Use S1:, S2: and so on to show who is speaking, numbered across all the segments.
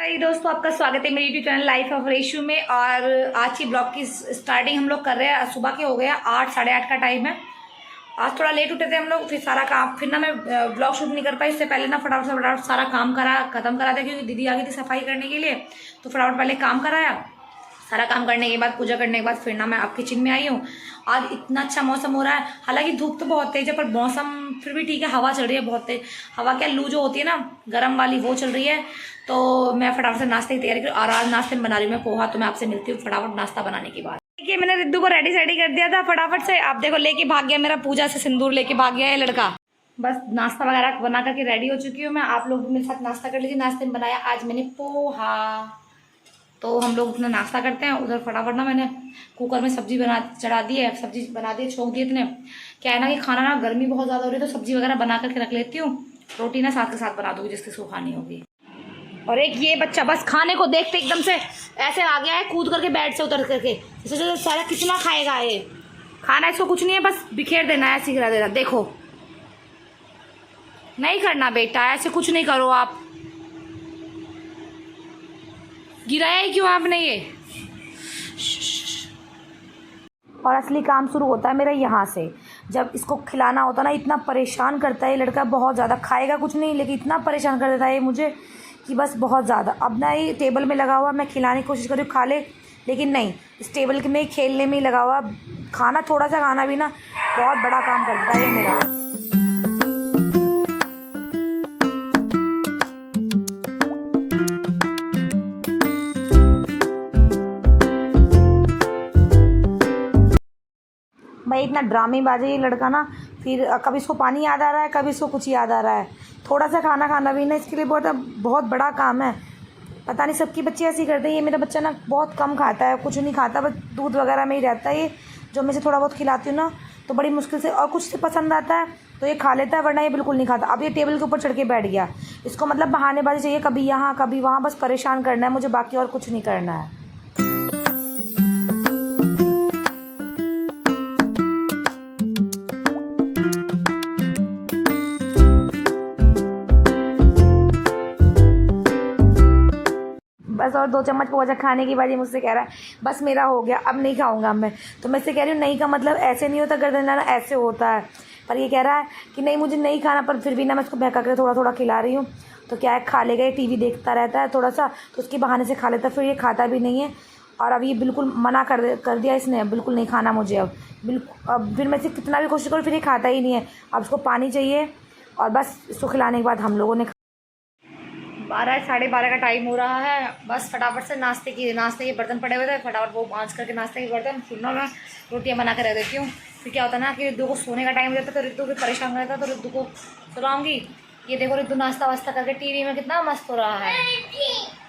S1: हाय दोस्तों, आपका स्वागत है मेरे YouTube channel life of Reshu में। और आज की ब्लॉग की स्टार्टिंग हम लोग कर रहे हैं। सुबह के हो गया 8 साढ़े 8 का टाइम है। आज थोड़ा लेट उठे थे हम लोग, फिर सारा काम फिर ना मैं ब्लॉग शूट नहीं कर पाई। उससे पहले ना फटाफट सारा काम खत्म करा दिया, क्योंकि दीदी आ गई थी सफाई करने के लिए। तो फटाफट पहले काम कराया। सारा काम करने के बाद, पूजा करने के बाद, फिर ना मैं अब किचन में आई हूँ। आज इतना अच्छा मौसम हो रहा है। हालांकि धूप तो बहुत तेज है, पर मौसम फिर भी ठीक है। हवा चल रही है बहुत तेज। हवा क्या, लू जो होती है ना गर्म वाली, वो चल रही है। तो मैं फटाफट से नाश्ते की तैयारी करूँ। और आज नाश्ते में बना रही हूँ मैं पोहा। तो मैं आपसे मिलती हूँ फटाफट नाश्ता बनाने के बाद। देखिए, मैंने रिद्धू को रेडी सेडी कर दिया था फटाफट से। आप देखो, लेके भाग गया मेरा, पूजा से सिंदूर लेके भाग गया है लड़का। बस नाश्ता वगैरह बना करके रेडी हो चुकी हूँ मैं। आप लोग भी मेरे साथ नाश्ता कर लीजिए। नाश्ते में बनाया आज मैंने पोहा। तो हम लोग अपना नाश्ता करते हैं। उधर फटाफट ना मैंने कुकर में सब्जी चढ़ा दी है। सब्जी बना दी है, छोंक दिए इतने। क्या है ना कि खाना ना गर्मी बहुत ज़्यादा हो रही है, तो सब्जी वगैरह बना करके रख लेती हूँ। रोटी ना साथ के साथ बना दूँगी, जिसकी सुखानी होगी। और एक ये बच्चा बस खाने को देखते एकदम से ऐसे आ गया है, कूद करके बेड से उतर करके। जैसे सारा कितना खाएगा ये। खाना इसको कुछ नहीं है, बस बिखेर देना है, ऐसे गिरा देना। देखो, नहीं करना बेटा, ऐसे कुछ नहीं करो आप। गिराया ही क्यों आपने ये। और असली काम शुरू होता है मेरा यहाँ से, जब इसको खिलाना होता ना। इतना परेशान करता है ये लड़का, बहुत ज़्यादा। खाएगा कुछ नहीं, लेकिन इतना परेशान कर देता है ये मुझे कि बस बहुत ज़्यादा। अब ना ये टेबल में लगा हुआ, मैं खिलाने की कोशिश कर रही हूँ खा ले, लेकिन नहीं, इस टेबल के में खेलने में ही लगा हुआ। खाना, थोड़ा सा खाना भी ना बहुत बड़ा काम करता है ये मेरा। भाई इतना ड्रामेबाज है ये लड़का ना। फिर कभी इसको पानी याद आ रहा है, कभी इसको कुछ याद आ रहा है। थोड़ा सा खाना खाना भी ना इसके लिए बहुत बड़ा काम है। पता नहीं सबकी बच्चे ऐसे ही करते हैं। ये मेरा बच्चा ना बहुत कम खाता है, कुछ नहीं खाता, बस दूध वगैरह में ही रहता है ये। जो मैं से थोड़ा बहुत खिलाती हूँ ना, तो बड़ी मुश्किल से, और कुछ से पसंद आता है तो ये खा लेता है, वरना ये बिल्कुल नहीं खाता। अब ये टेबल के ऊपर चढ़ के बैठ गया। इसको मतलब बहानेबाजी चाहिए, कभी यहाँ कभी वहाँ, बस परेशान करना है मुझे, बाकी और कुछ नहीं करना है। बस और 2 चम्मच पोहा खाने की बारी मुझसे कह रहा है बस मेरा हो गया, अब नहीं खाऊंगा मैं। तो मैं इससे कह रही हूँ नहीं का मतलब ऐसे नहीं होता, गर्दन लाना ऐसे होता है। पर ये कह रहा है कि नहीं मुझे नहीं खाना, पर फिर भी ना मैं इसको बहका कर थोड़ा थोड़ा खिला रही हूँ। तो क्या है, खा लेगा, ये टीवी देखता रहता है थोड़ा सा, तो उसके बहाने से खा लेता है। फिर ये खाता भी नहीं है। और अब ये बिल्कुल मना कर दिया इसने, बिल्कुल नहीं खाना मुझे अब, बिल्कुल। अब फिर मैं इसे कितना भी कोशिश करूँ, फिर ये खाता ही नहीं है। अब उसको पानी चाहिए, और बस इसको खिलाने के बाद हम लोगों ने 12 साढ़े 12 का टाइम हो रहा है। बस फटाफट से नाश्ते के बर्तन पड़े हुए थे, फटाफट वो मांझ करके नाश्ते के बर्तन, फिर ना मैं रोटियां बना कर रख देती हूँ। फिर क्या होता है ना कि रिद्धू को सोने का टाइम हो जाता है, तो रिद्धू भी परेशान रहता है, तो रिद्धू को सुलाऊंगी। ये देखो, रिद्धू नाश्ता वास्ता करके टीवी में कितना मस्त हो रहा है।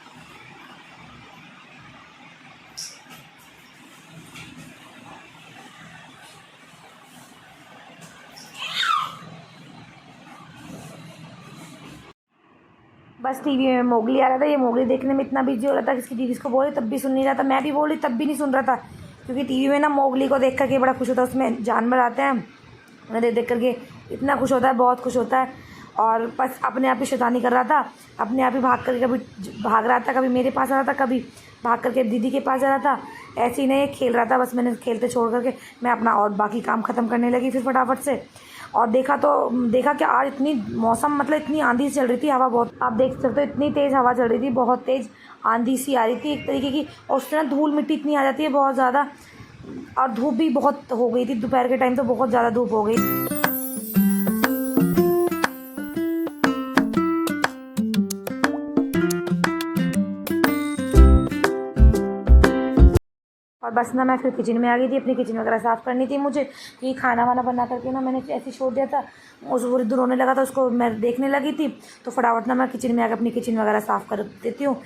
S1: बस टीवी में मोगली आ रहा था, ये मोगली देखने में इतना बिजी हो रहा था, किसकी दीदी इसको बोली तब भी सुन नहीं रहा था, मैं भी बोली तब भी नहीं सुन रहा था। क्योंकि टीवी में ना मोगली को देख करके बड़ा खुश होता है, उसमें जानवर आते हैं, उन्हें देख देख करके इतना खुश होता है, बहुत खुश होता है। और बस अपने आप ही शैतानी कर रहा था, अपने आप ही भाग करके, कभी भाग रहा था, कभी मेरे पास आ रहा था, कभी भाग करके दीदी के पास जा रहा था। ऐसे ही नहीं खेल रहा था। बस मैंने खेलते छोड़ करके मैं अपना और बाकी काम ख़त्म करने लगी फिर फटाफट से। और देखा कि आज इतनी मौसम, मतलब इतनी आंधी चल रही थी, हवा बहुत, आप देख सकते हो, इतनी तेज़ हवा चल रही थी, बहुत तेज़ आंधी सी आ रही थी एक तरीके की। और उससे ना धूल मिट्टी इतनी आ जाती है बहुत ज़्यादा, और धूप भी बहुत हो गई थी दोपहर के टाइम, तो बहुत ज़्यादा धूप हो गई। और बस ना मैं फिर किचन में आ गई थी, अपनी किचन वगैरह साफ़ करनी थी मुझे, क्योंकि खाना वाना बना करके ना मैंने ऐसे छोड़ दिया था। उस वो रिद्धू रोने लगा था, उसको मैं देखने लगी थी, तो फटाफट ना मैं किचन में आकर अपनी किचन वगैरह साफ़ कर देती हूँ।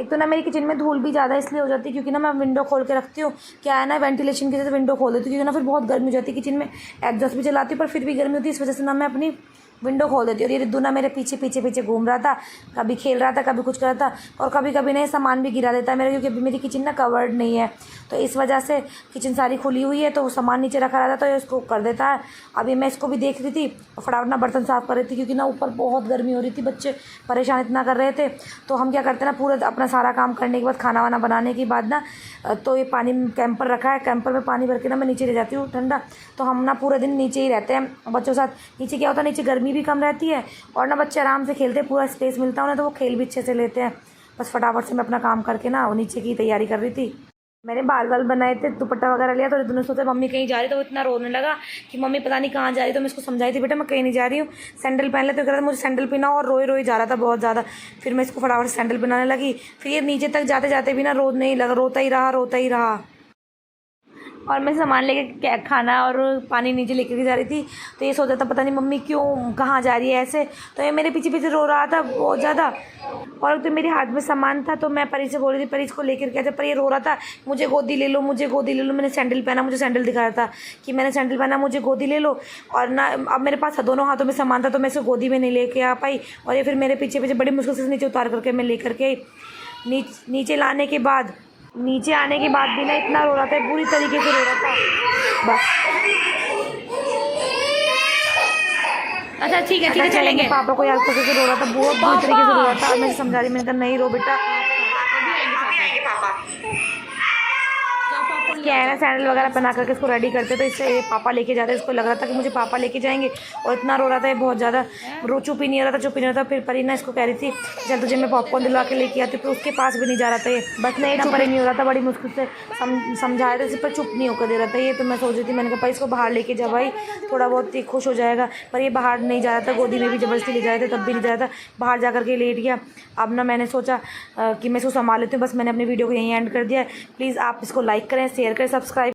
S1: तो ना मेरी किचन में धूल भी ज़्यादा इसलिए हो जाती है, क्योंकि ना मैं विंडो खोल के रखती हूँ। क्या है ना, वेंटिलेशन की वजह से विंडो खोल देती हूँ, क्योंकि ना फिर बहुत गर्मी हो जाती है किचन में। एग्जॉस्ट भी चलाती हूँ, पर फिर भी गर्मी होती है, इस वजह से ना मैं अपनी विंडो खोल देती हूँ। और ये रिद्धू ना मेरे पीछे पीछे पीछे घूम रहा था, कभी खेल रहा था, कभी कुछ कर रहा था, और कभी कभी नहीं सामान भी गिरा देता है मेरे, क्योंकि अभी मेरी किचन ना कवर्ड नहीं है, तो इस वजह से किचन सारी खुली हुई है, तो वो सामान नीचे रखा रहता है, तो ये इसको कर देता है। अभी मैं इसको भी देख रही थी और फटाफट ना बर्तन साफ़ कर रही थी, क्योंकि ना ऊपर बहुत गर्मी हो रही थी, बच्चे परेशान इतना कर रहे थे। तो हम क्या करते हैं ना, पूरा अपना सारा काम करने के बाद, खाना वाना बनाने के बाद ना, तो ये पानी कैंपर रखा है, कैंपर में पानी भर के ना मैं नीचे ले जाती हूँ ठंडा। तो हम ना पूरे दिन नीचे ही रहते हैं बच्चों के साथ। नीचे क्या होता है, नीचे गर्मी भी कम रहती है और ना बच्चे आराम से खेलते हैं, पूरा स्पेस मिलता है उन्हें, तो वो खेल भी अच्छे से लेते हैं। बस फटाफट से मैं अपना काम करके ना वो नीचे की तैयारी कर रही थी। मैंने बाल वाल बनाए थे, दुपट्टा वगैरह लिया, तो रिद्धू ने सोचा मम्मी कहीं जा रही, तो वो इतना रोने लगा कि मम्मी पता नहीं कहाँ जा रही। तो मैं इसको समझाई थी, बेटा मैं कहीं नहीं जा रही हूँ, सैंडल पहन ले। तो कह रहा था मुझे सैंडल पहना, और रोए रोए जा रहा था बहुत ज़्यादा। फिर मैं इसको फटाफट सैंडल पहनाने लगी। फिर ये नीचे तक जाते जाते भी ना रोने ही लगा, रोता ही रहा। और मैं सामान लेके खाना और पानी नीचे लेके जा रही थी, तो ये सोचा था पता नहीं मम्मी क्यों कहाँ जा रही है ऐसे। तो ये मेरे पीछे पीछे रो रहा था बहुत ज़्यादा, और तो मेरे हाथ में सामान था, तो मैं परी से बोल रही थी परी इसको लेकर के आते, पर ये रो रहा था मुझे गोदी ले लो, मुझे गोदी ले लो। मैंने सैंडल पहना, मुझे सैंडल दिखा रहा था कि मैंने सैंडल पहना, मुझे गोदी ले लो। और ना अब मेरे पास दोनों हाथों में सामान था, तो मैं इसको गोदी में नहीं लेके आ पाई, और ये फिर मेरे पीछे पीछे बड़ी मुश्किल से नीचे उतार करके मैं लेकर के नीचे लाने के बाद, नीचे आने के बाद भी ना इतना रो रहा था, पूरी तरीके से रो रहा था बस। अच्छा ठीक है चलेंगे। पापा को याद करके रो रहा था, बहुत बुरी तरीके से रो रहा था। मैं समझा रही, मैंने कहा नहीं रो बेटा, क्या है ना सैंडल वगैरह पहना करके इसको रेडी करते, तो इससे पापा लेके जाते। इसको लग रहा था कि मुझे पापा लेके जाएंगे, और इतना रो रहा था ये बहुत ज़्यादा, चुप ही नहीं हो रहा था। फिर परी ना इसको कह रही थी चल तुझे मैं पॉपकॉर्न दिलवा के लेके आती, फिर उसके पास भी नहीं जा रहा था ये, बस नहीं चुप नहीं हो रहा था, बड़ी मुश्किल से समझाया था इस पर, चुप नहीं होकर दे रहा था ये। तो मैं सोच रही थी, मैंने कहा भाई इसको बाहर लेके जा भाई, थोड़ा बहुत ही खुश हो जाएगा। पर ये बाहर नहीं जा रहा था, गोदी में भी ज़बरदस्ती ले जा रहे थे, तब भी नहीं जा रहा था, बाहर जा करके लेट गया। अब ना मैंने सोचा कि मैं इसको संभाल लेती हूँ, बस मैंने अपनी वीडियो को यहीं एंड कर दिया है। प्लीज़ आप इसको लाइक करें, शेयर करें, सब्सक्राइब